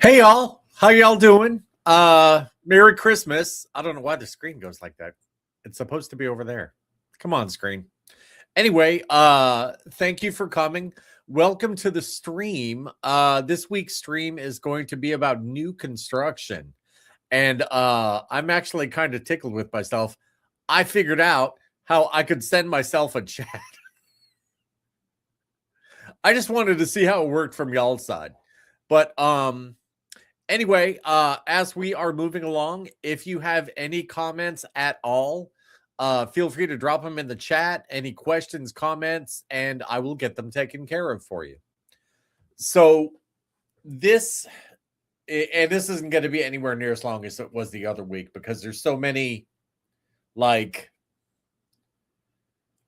Hey y'all, how y'all doing? Merry Christmas. I don't know why the screen goes like that. It's supposed to be over there. Come on, screen. Anyway, thank you for coming. Welcome to the stream. This week's stream is going to be about new construction. And I'm actually kind of tickled with myself. I figured out how I could send myself a chat. I just wanted to see how it worked from y'all's side. But anyway, as we are moving along, if you have any comments at all, feel free to drop them in the chat, any questions, comments, and I will get them taken care of for you. So this isn't going to be anywhere near as long as it was the other week because there's so many like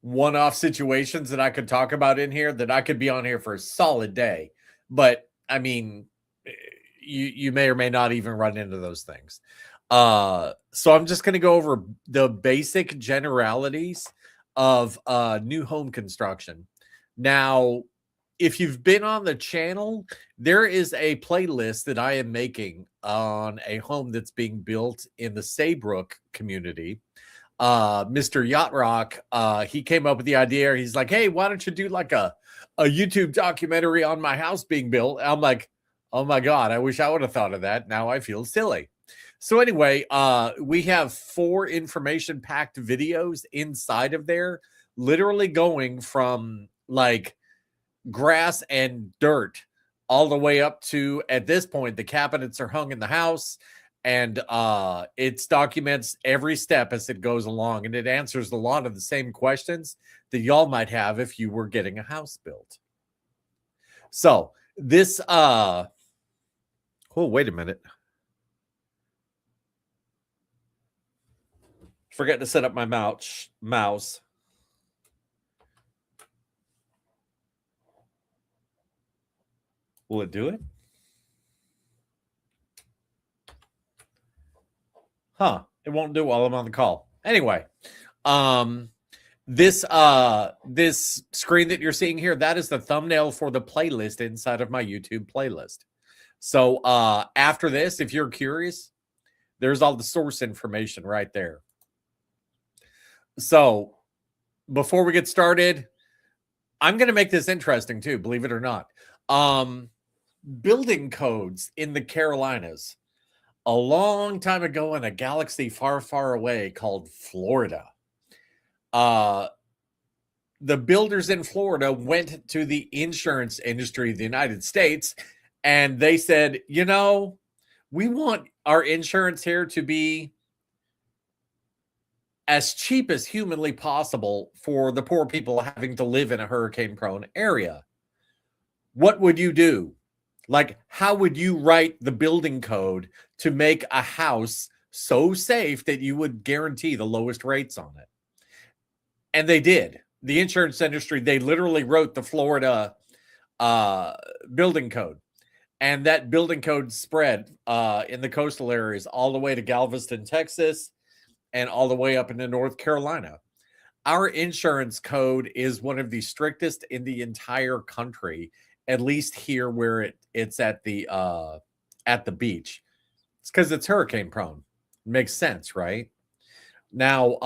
one-off situations that I could talk about in here that I could be on here for a solid day. But I mean, you may or may not even run into those things. So I'm just going to go over the basic generalities of new home construction. Now, if you've been on the channel, there is a playlist that I am making on a home that's being built in the Sayebrook community. Mr. Yacht Rock, he came up with the idea. He's like, hey, why don't you do like a YouTube documentary on my house being built? I'm like, oh my God, I wish I would have thought of that. Now I feel silly. So anyway, we have 4 information-packed videos inside of there, literally going from like grass and dirt all the way up to, at this point, the cabinets are hung in the house, and it documents every step as it goes along, and it answers a lot of the same questions that y'all might have if you were getting a house built. So this oh, wait a minute. Forget to set up my mouse. Will it do it? Huh. It won't do it while I'm on the call. Anyway, this screen that you're seeing here, that is the thumbnail for the playlist inside of my YouTube playlist. So after this, if you're curious, there's all the source information right there. So before we get started, I'm going to make this interesting too, believe it or not. Building codes in the Carolinas. A long time ago in a galaxy far, far away called Florida, the builders in Florida went to the insurance industry of the United States, and they said, you know, we want our insurance here to be as cheap as humanly possible for the poor people having to live in a hurricane-prone area. What would you do? Like, how would you write the building code to make a house so safe that you would guarantee the lowest rates on it? And they did. The insurance industry, they literally wrote the Florida building code. And that building code spread in the coastal areas all the way to Galveston, Texas, and all the way up into North Carolina. Our insurance code is one of the strictest in the entire country, at least here where it's at the beach. It's because it's hurricane prone. It makes sense, right? Now,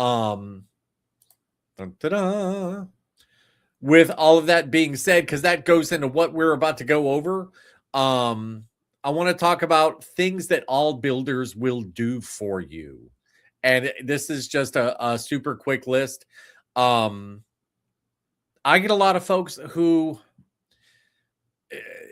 with all of that being said, because that goes into what we're about to go over, I want to talk about things that all builders will do for you. And this is just a super quick list. I get a lot of folks who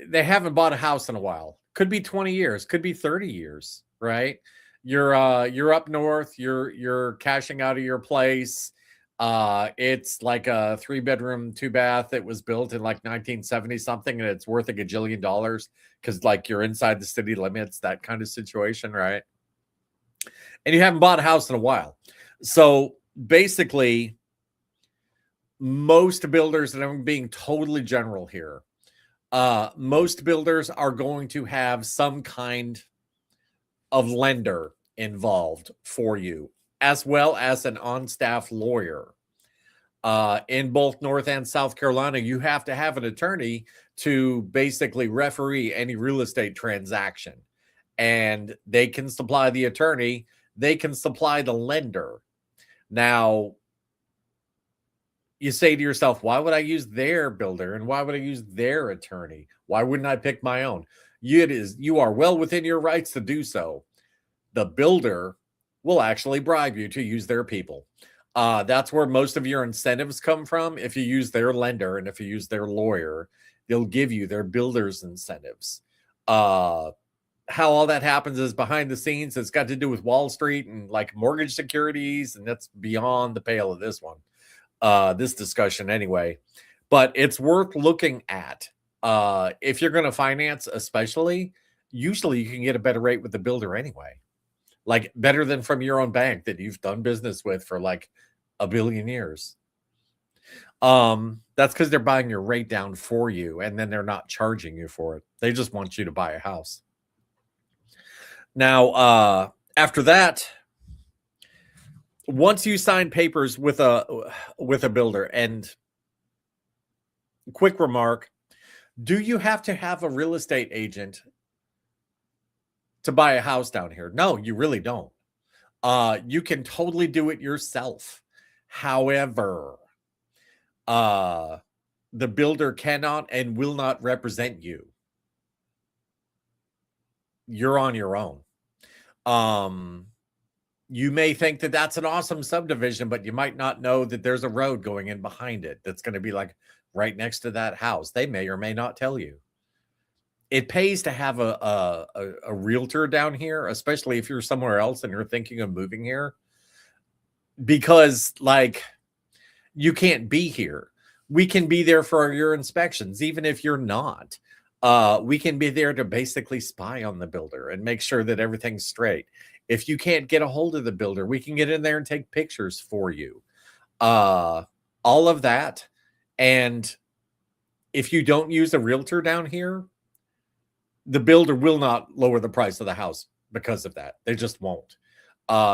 they haven't bought a house in a while. Could be 20 years, could be 30 years, right? You're up north, you're cashing out of your place. It's like a 3-bedroom, 2-bath that was built in like 1970 something, and it's worth a gajillion dollars because like you're inside the city limits, that kind of situation, right? And you haven't bought a house in a while. So basically, most builders, and I'm being totally general here, most builders are going to have some kind of lender involved for you, as well as an on-staff lawyer. In both North and South Carolina, you have to have an attorney to basically referee any real estate transaction. and they can supply the attorney, they can supply the lender. Now, you say to yourself, why would I use their builder and why would I use their attorney? Why wouldn't I pick my own? You are well within your rights to do so. The builder will actually bribe you to use their people. That's where most of your incentives come from. If you use their lender and if you use their lawyer, they'll give you their builder's incentives. How all that happens is behind the scenes. It's got to do with Wall Street and like mortgage securities, and that's beyond the pale of this one. This discussion anyway, but it's worth looking at. If you're going to finance, especially, usually you can get a better rate with the builder anyway, like better than from your own bank that you've done business with for like a billion years. That's because they're buying your rate down for you, and then they're not charging you for it. They just want you to buy a house. Now, after that, once you sign papers with a builder, and quick remark, do you have to have a real estate agent to buy a house down here? No, you really don't. You can totally do it yourself. However, the builder cannot and will not represent you. You're on your own. You may think that that's an awesome subdivision, but you might not know that there's a road going in behind it that's going to be like right next to that house. They may or may not tell you. It pays to have a realtor down here, especially if you're somewhere else and you're thinking of moving here, because like you can't be here. We can be there for your inspections, even if you're not. We can be there to basically spy on the builder and make sure that everything's straight. If you can't get a hold of the builder, we can get in there and take pictures for you. All of that. And if you don't use a realtor down here, the builder will not lower the price of the house because of that. They just won't.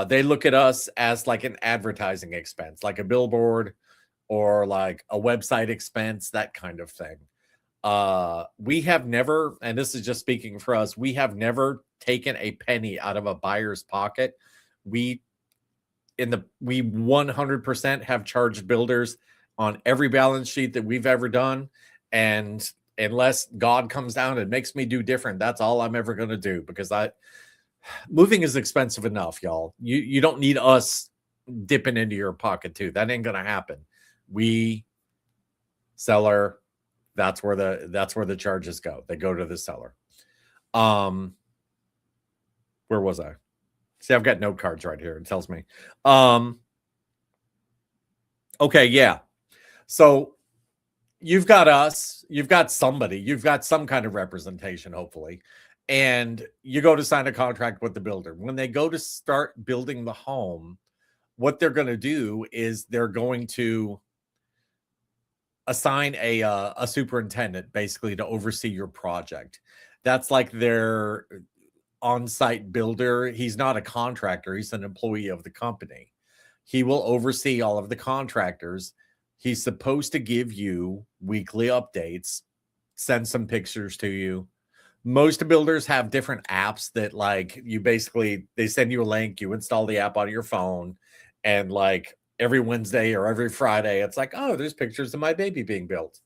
They look at us as like an advertising expense, like a billboard or like a website expense, that kind of thing. We have never, and this is just speaking for us, we have never taken a penny out of a buyer's pocket. We 100% have charged builders on every balance sheet that we've ever done. And unless God comes down and makes me do different, that's all I'm ever going to do, because moving is expensive enough, y'all. You don't need us dipping into your pocket too. That ain't going to happen. We, seller, that's where the charges go. They go to the seller. Where was I? See, I've got note cards right here. It tells me. Okay, yeah. So you've got us, you've got somebody, you've got some kind of representation, hopefully, and you go to sign a contract with the builder. When they go to start building the home, what they're going to do is they're going to assign a superintendent basically to oversee your project. That's like their on-site builder. He's not a contractor. He's an employee of the company. He will oversee all of the contractors. He's supposed to give you weekly updates, send some pictures to you. Most builders have different apps that like they send you a link, you install the app on your phone, and like every Wednesday or every Friday, it's like, oh, there's pictures of my baby being built.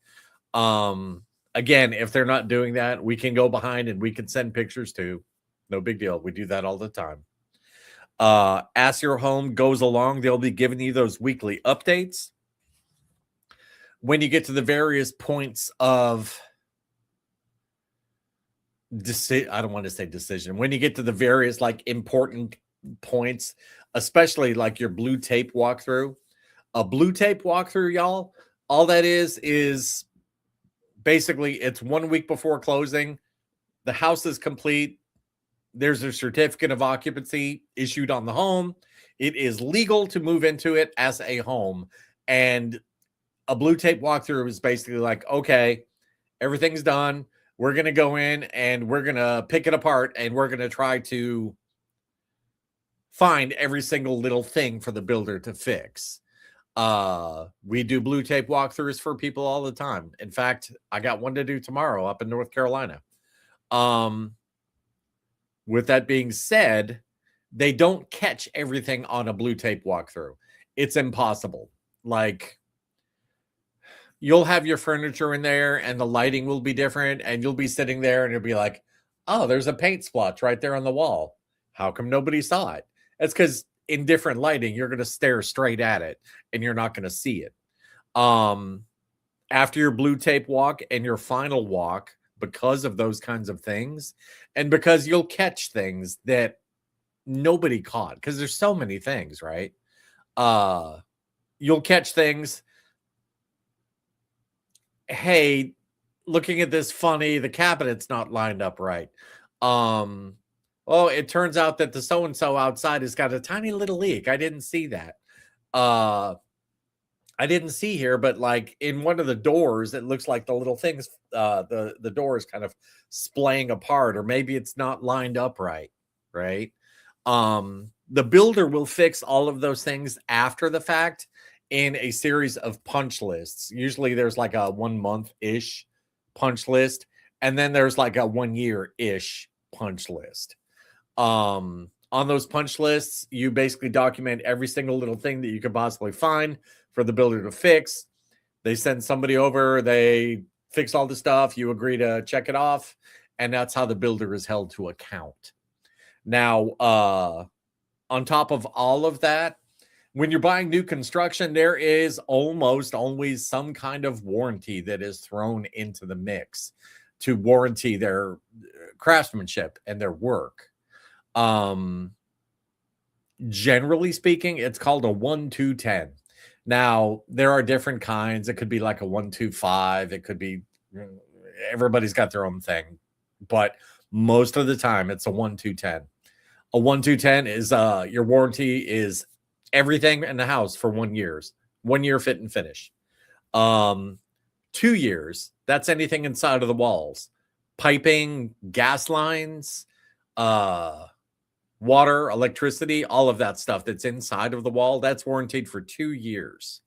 Again, if they're not doing that, we can go behind and we can send pictures too. No big deal. We do that all the time. As your home goes along, they'll be giving you those weekly updates. When you get to the various points of I don't want to say decision. When you get to the various like important points, especially like your blue tape walkthrough, a blue tape walkthrough, y'all, all that is basically it's 1 week before closing. The house is complete. There's a certificate of occupancy issued on the home. It is legal to move into it as a home. And a blue tape walkthrough is basically like, okay, everything's done. We're going to go in and we're going to pick it apart and we're going to try to find every single little thing for the builder to fix. We do blue tape walkthroughs for people all the time. In fact, I got one to do tomorrow up in North Carolina. With that being said, they don't catch everything on a blue tape walkthrough. It's impossible. Like, you'll have your furniture in there and the lighting will be different, and you'll be sitting there and you'll be like, oh, there's a paint splotch right there on the wall. How come nobody saw it? It's because in different lighting, you're going to stare straight at it and you're not going to see it. After your blue tape walk and your final walk, because of those kinds of things, and because you'll catch things that nobody caught, because there's so many things, right? You'll catch things. Hey, looking at this funny, the cabinet's not lined up right. Oh, it turns out that the so-and-so outside has got a tiny little leak. I didn't see that. I didn't see here, but like in one of the doors, it looks like the little things, the door is kind of splaying apart, or maybe it's not lined up right, right? The builder will fix all of those things after the fact in a series of punch lists. Usually there's like a 1 month-ish punch list, and then there's like a 1 year-ish punch list. On those punch lists, you basically document every single little thing that you could possibly find for the builder to fix. They send somebody over, they fix all the stuff, you agree to check it off, and that's how the builder is held to account. Now, on top of all of that, when you're buying new construction, there is almost always some kind of warranty that is thrown into the mix to warranty their craftsmanship and their work. Generally speaking, it's called a 1-2-10. Now, there are different kinds. It could be like a 1-2-5. It could be, everybody's got their own thing, but most of the time it's a 1-2-10. A 1-2-10 is your warranty is everything in the house for 1 year. 1 year fit and finish. 2 years, that's anything inside of the walls. Piping, gas lines, water, electricity, all of that stuff that's inside of the wall, that's warranted for 2 years.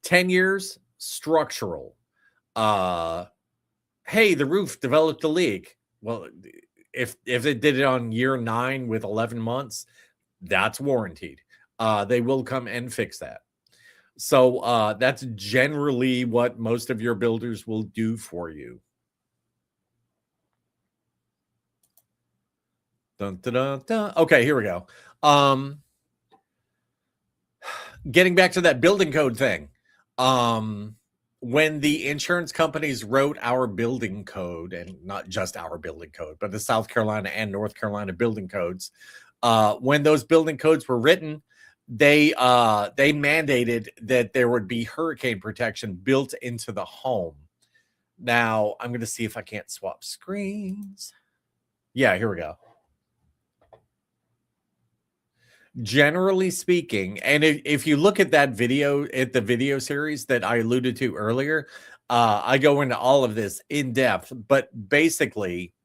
10 years, structural. Hey, the roof developed a leak. Well, if it did it on year 9 with 11 months, that's warranted. They will come and fix that. So that's generally what most of your builders will do for you. Dun, dun, dun, dun. Okay, here we go. Getting back to that building code thing. When the insurance companies wrote our building code, and not just our building code, but the South Carolina and North Carolina building codes, when those building codes were written, they mandated that there would be hurricane protection built into the home. Now, I'm going to see if I can't swap screens. Yeah, here we go. Generally speaking, and if you look at that video, at the video series that I alluded to earlier, I go into all of this in depth, but basically,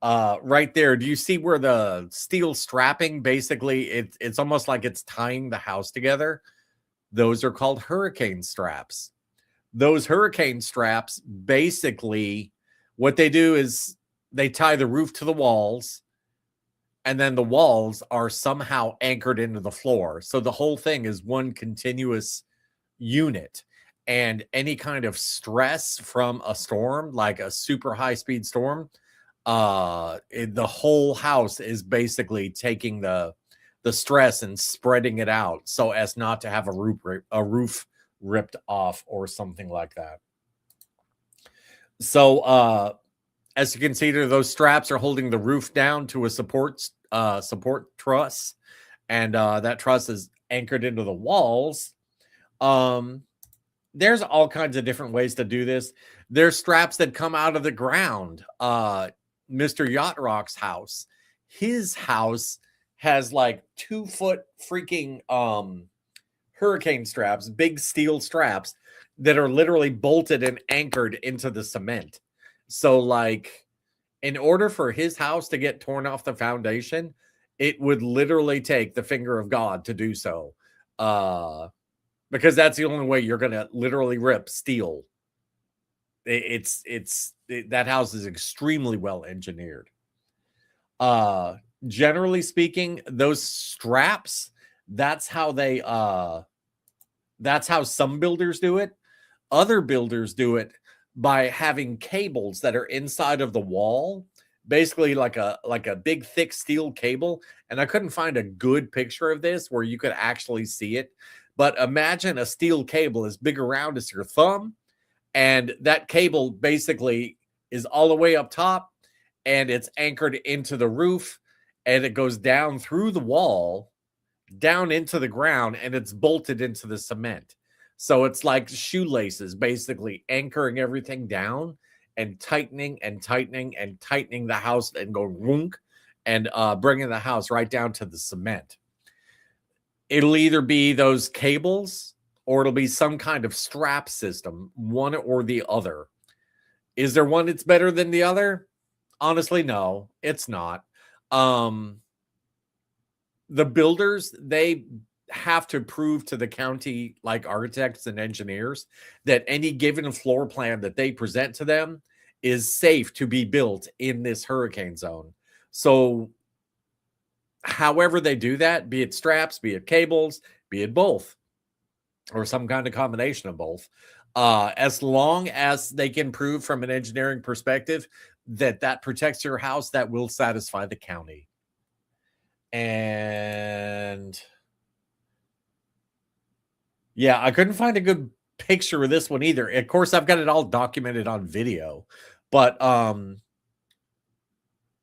right there, do you see where the steel strapping, basically, it's almost like it's tying the house together? Those are called hurricane straps. Those hurricane straps, basically, what they do is they tie the roof to the walls, and then the walls are somehow anchored into the floor. So the whole thing is one continuous unit. And any kind of stress from a storm, like a super high-speed storm, the whole house is basically taking the stress and spreading it out so as not to have a roof ripped off or something like that. So as you can see there, those straps are holding the roof down to a support truss, and that truss is anchored into the walls. There's all kinds of different ways to do this. There's straps that come out of the ground. Mr. Yacht Rock's house, his house has like 2-foot freaking hurricane straps, big steel straps that are literally bolted and anchored into the cement. So like, in order for his house to get torn off the foundation, it would literally take the finger of God to do so. Because that's the only way you're going to literally rip steel. That house is extremely well engineered. Generally speaking, those straps, that's how some builders do it. Other builders do it by having cables that are inside of the wall, basically like a big thick steel cable. And I couldn't find a good picture of this where you could actually see it, but imagine a steel cable as big around as your thumb, and that cable basically is all the way up top, and it's anchored into the roof, and it goes down through the wall, down into the ground, and it's bolted into the cement. So it's like shoelaces, basically anchoring everything down and tightening and tightening and tightening the house and go wunk and bringing the house right down to the cement. It'll either be those cables or it'll be some kind of strap system, one or the other. Is there one that's better than the other? Honestly, no, it's not. The builders, they have to prove to the county, like architects and engineers, that any given floor plan that they present to them is safe to be built in this hurricane zone. So however they do that, be it straps, be it cables, be it both, or some kind of combination of both, as long as they can prove from an engineering perspective that that protects your house, that will satisfy the county. And yeah, I couldn't find a good picture of this one either. Of course, I've got it all documented on video, but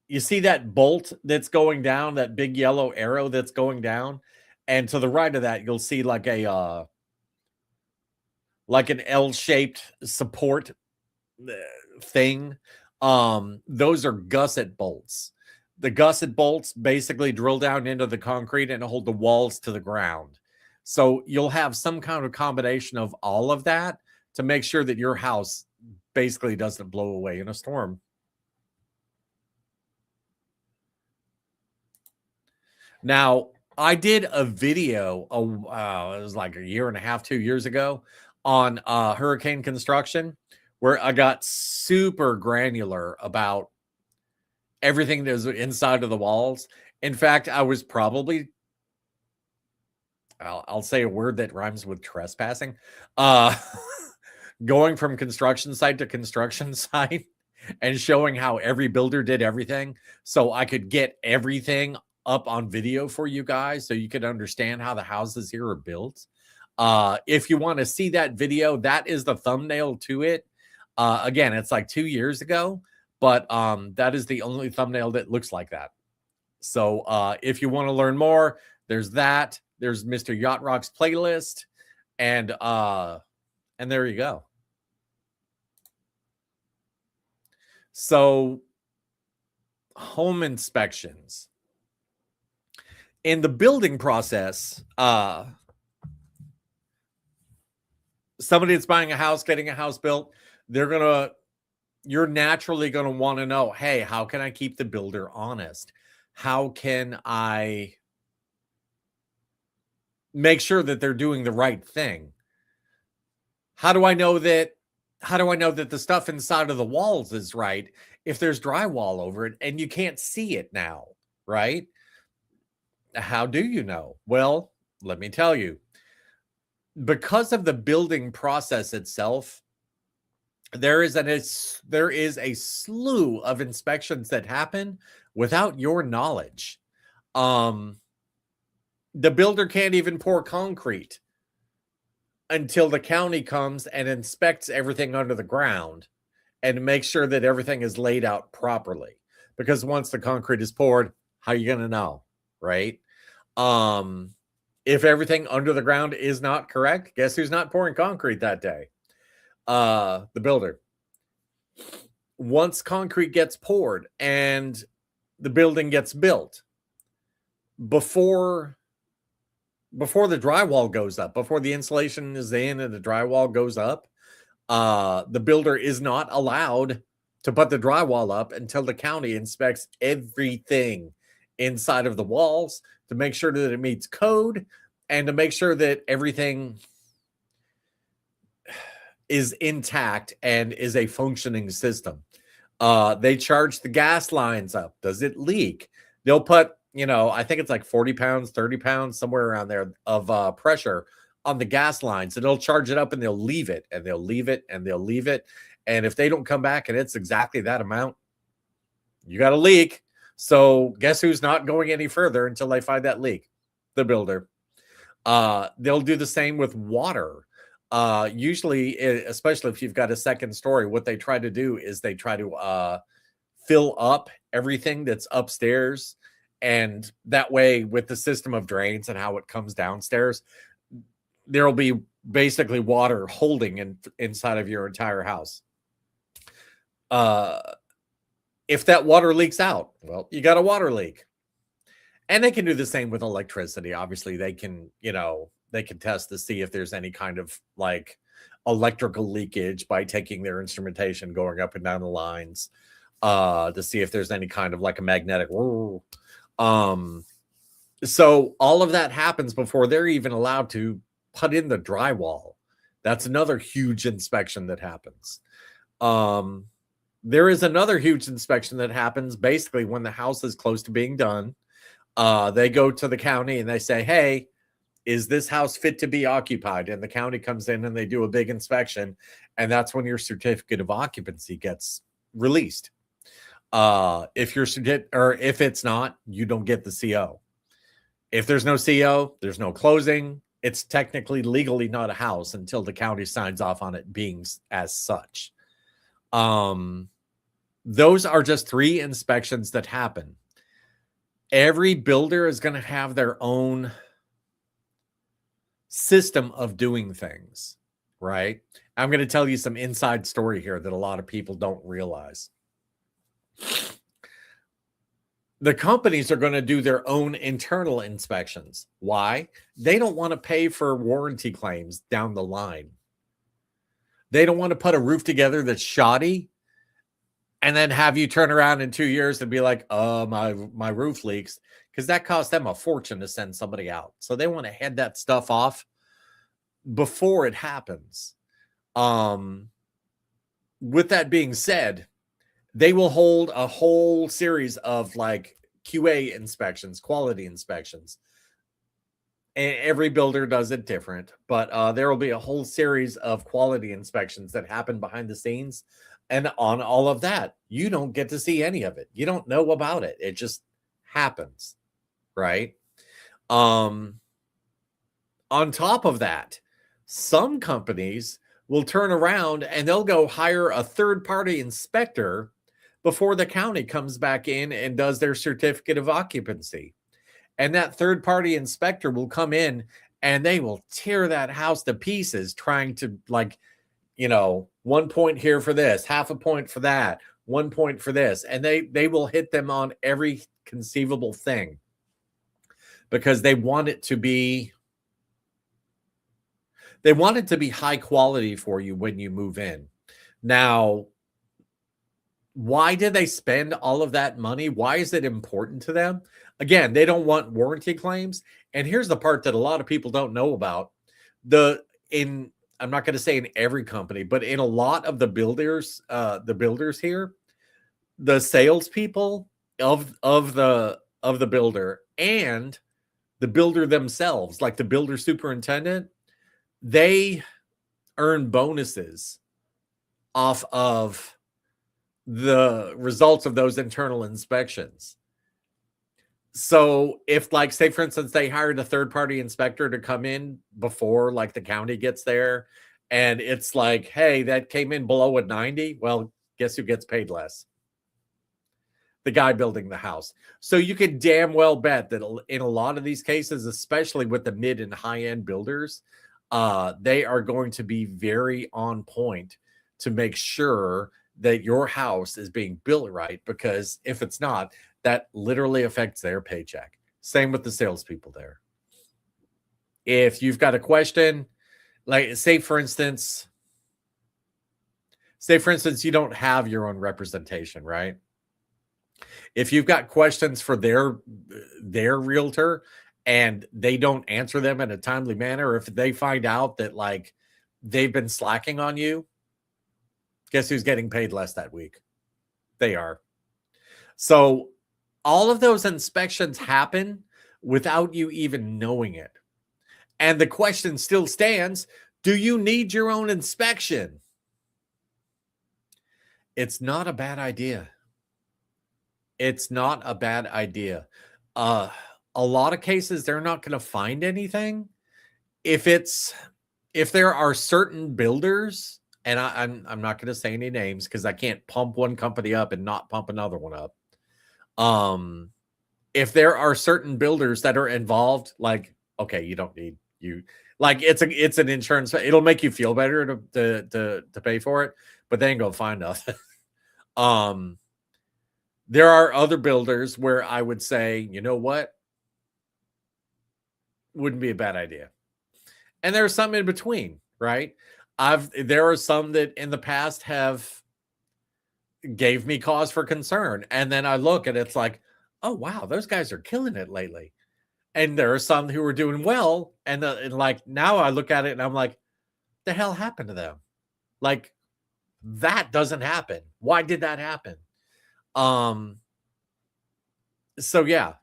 you see that bolt that's going down, that big yellow arrow that's going down, and to the right of that, you'll see like a like an L-shaped support thing. Those are gusset bolts. The gusset bolts basically drill down into the concrete and hold the walls to the ground. So you'll have some kind of combination of all of that to make sure that your house basically doesn't blow away in a storm. Now, I did a video, it was like a year and a half, 2 years ago, on hurricane construction, where I got super granular about everything that was inside of the walls. In fact, I was probably, I'll say a word that rhymes with trespassing, going from construction site to construction site and showing how every builder did everything, so I could get everything up on video for you guys so you could understand how the houses here are built. If you want to see that video, that is the thumbnail to it. Again, it's like 2 years ago, but that is the only thumbnail that looks like that. So if you want to learn more, there's that. There's Mr. Yacht Rock's playlist, and there you go. So home inspections. In the building process, somebody that's buying a house, getting a house built, you're naturally going to want to know, hey, how can I keep the builder honest? How can I make sure that they're doing the right thing? How do I know that the stuff inside of the walls is right if there's drywall over it and you can't see it now, right? How do you know? Well, let me tell you. Because of the building process itself, there is a slew of inspections that happen without your knowledge. The builder can't even pour concrete until the county comes and inspects everything under the ground and makes sure that everything is laid out properly. Because once the concrete is poured, how are you going to know, right? If everything under the ground is not correct, guess who's not pouring concrete that day? The builder. Once concrete gets poured and the building gets built, before the drywall goes up, before the insulation is in and the drywall goes up, the builder is not allowed to put the drywall up until the county inspects everything inside of the walls to make sure that it meets code and to make sure that everything is intact and is a functioning system. They charge the gas lines up. Does it leak? They'll put, I think it's like 40 pounds, 30 pounds, somewhere around there of pressure on the gas lines, and they'll charge it up and they'll leave it and they'll leave it and they'll leave it. And if they don't come back and it's exactly that amount, you got a leak. So guess who's not going any further until they find that leak? The builder. They'll do the same with water. Usually, especially if you've got a second story, what they try to do is they try to fill up everything that's upstairs. And that way, with the system of drains and how it comes downstairs, there'll be basically water holding inside of your entire house. If that water leaks out, well, you got a water leak. And they can do the same with electricity. Obviously, they can, they can test to see if there's any kind of like electrical leakage by taking their instrumentation, going up and down the lines, to see if there's any kind of like a magnetic. So all of that happens before they're even allowed to put in the drywall. That's another huge inspection that happens. There is another huge inspection that happens basically when the house is close to being done. They go to the county and they say, hey, is this house fit to be occupied? And the county comes in and they do a big inspection. And that's when your certificate of occupancy gets released. If it's not, you don't get the CO. If there's no CO, there's no closing. It's technically legally not a house until the county signs off on it being as such. Those are just 3 inspections that happen. Every builder is going to have their own system of doing things, right? I'm going to tell you some inside story here that a lot of people don't realize. The companies are going to do their own internal inspections. Why? They don't want to pay for warranty claims down the line. They don't want to put a roof together that's shoddy and then have you turn around in 2 years and be like, my roof leaks, because that costs them a fortune to send somebody out. So they want to head that stuff off before it happens. With that being said, they will hold a whole series of like QA inspections, quality inspections. And every builder does it different, but there will be a whole series of quality inspections that happen behind the scenes. And on all of that, you don't get to see any of it. You don't know about it. It just happens, right? On top of that, some companies will turn around and they'll go hire a third-party inspector before the county comes back in and does their certificate of occupancy. And that third-party inspector will come in and they will tear that house to pieces, trying to 1 point here for this, half a point for that, 1 point for this. And they will hit them on every conceivable thing because they want it to be high quality for you when you move in. Now, why did they spend all of that money? Why is it important to them? Again, they don't want warranty claims. And here's the part that a lot of people don't know about. I'm not going to say in every company, but in a lot of the builders here, the salespeople of the builder and the builder themselves, like the builder superintendent, they earn bonuses off of the results of those internal inspections. So if, like, say, for instance, they hired a third-party inspector to come in before, like, the county gets there, and it's like, hey, that came in below a 90, well, guess who gets paid less? The guy building the house. So you can damn well bet that in a lot of these cases, especially with the mid and high-end builders, they are going to be very on point to make sure that your house is being built right, because if it's not, that literally affects their paycheck. Same with the salespeople there. If you've got a question, like say for instance, you don't have your own representation, right? If you've got questions for their realtor and they don't answer them in a timely manner, if they find out that like they've been slacking on you, guess who's getting paid less that week? They are. So all of those inspections happen without you even knowing it. And the question still stands, do you need your own inspection? It's not a bad idea. It's not a bad idea. A lot of cases, they're not going to find anything. If there are certain builders, and I'm not going to say any names because I can't pump one company up and not pump another one up. If there are certain builders that are involved, like, okay, you don't need you, like it's an insurance, it'll make you feel better to pay for it, but they ain't gonna find nothing. There are other builders where I would say, you know what, wouldn't be a bad idea. And there's some in between, right? There are some that in the past have gave me cause for concern. And then I look and it's like, oh, wow, those guys are killing it lately. And there are some who are doing well. And like now I look at it and I'm like, the hell happened to them? Like, that doesn't happen. Why did that happen? So yeah.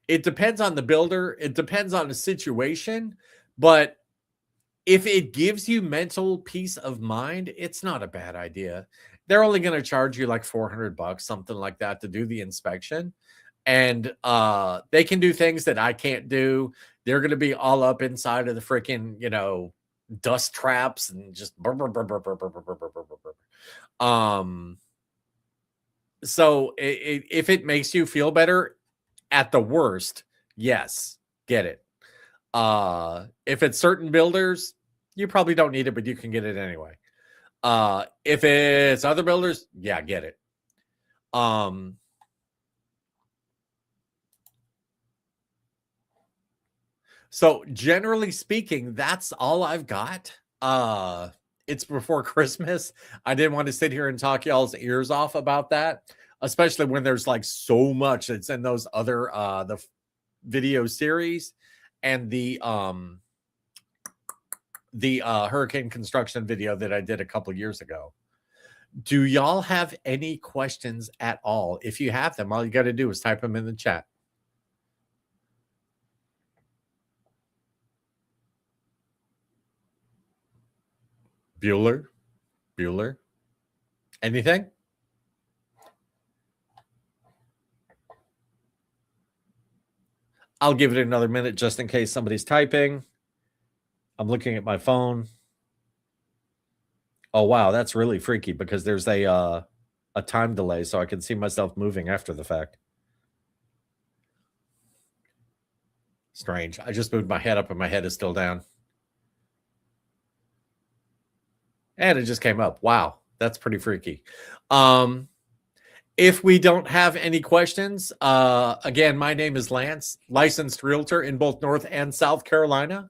It depends on the builder. It depends on the situation. But if it gives you mental peace of mind, it's not a bad idea. They're only going to charge you like $400, something like that, to do the inspection. And they can do things that I can't do. They're going to be all up inside of the freaking, dust traps and just so if it makes you feel better, at the worst, yes, get it. If it's certain builders, you probably don't need it, but you can get it anyway. If it's other builders, yeah, get it. So generally speaking, that's all I've got. It's before Christmas. I didn't want to sit here and talk y'all's ears off about that, especially when there's like so much that's in those other the video series and the hurricane construction video that I did a couple years ago. Do y'all have any questions at all? If you have them, all you got to do is type them in the chat. Bueller? Anything? I'll give it another minute just in case somebody's typing. I'm looking at my phone. Oh, wow, that's really freaky because there's a time delay, so I can see myself moving after the fact. Strange. I just moved my head up and my head is still down. And it just came up. Wow, that's pretty freaky. If we don't have any questions, again, my name is Lance, licensed realtor in both North and South Carolina.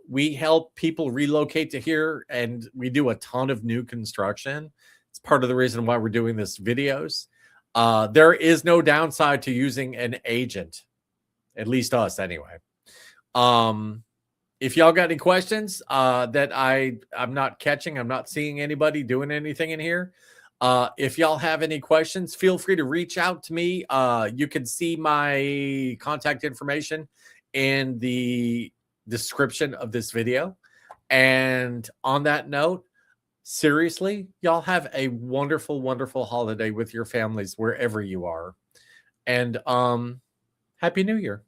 We help people relocate to here, and we do a ton of new construction. It's part of the reason why we're doing this videos. There is no downside to using an agent, at least us anyway. If y'all got any questions that I'm not catching, I'm not seeing anybody doing anything in here. If y'all have any questions, feel free to reach out to me. You can see my contact information in the description of this video. And on that note, seriously, y'all have a wonderful, wonderful holiday with your families wherever you are. And Happy New Year.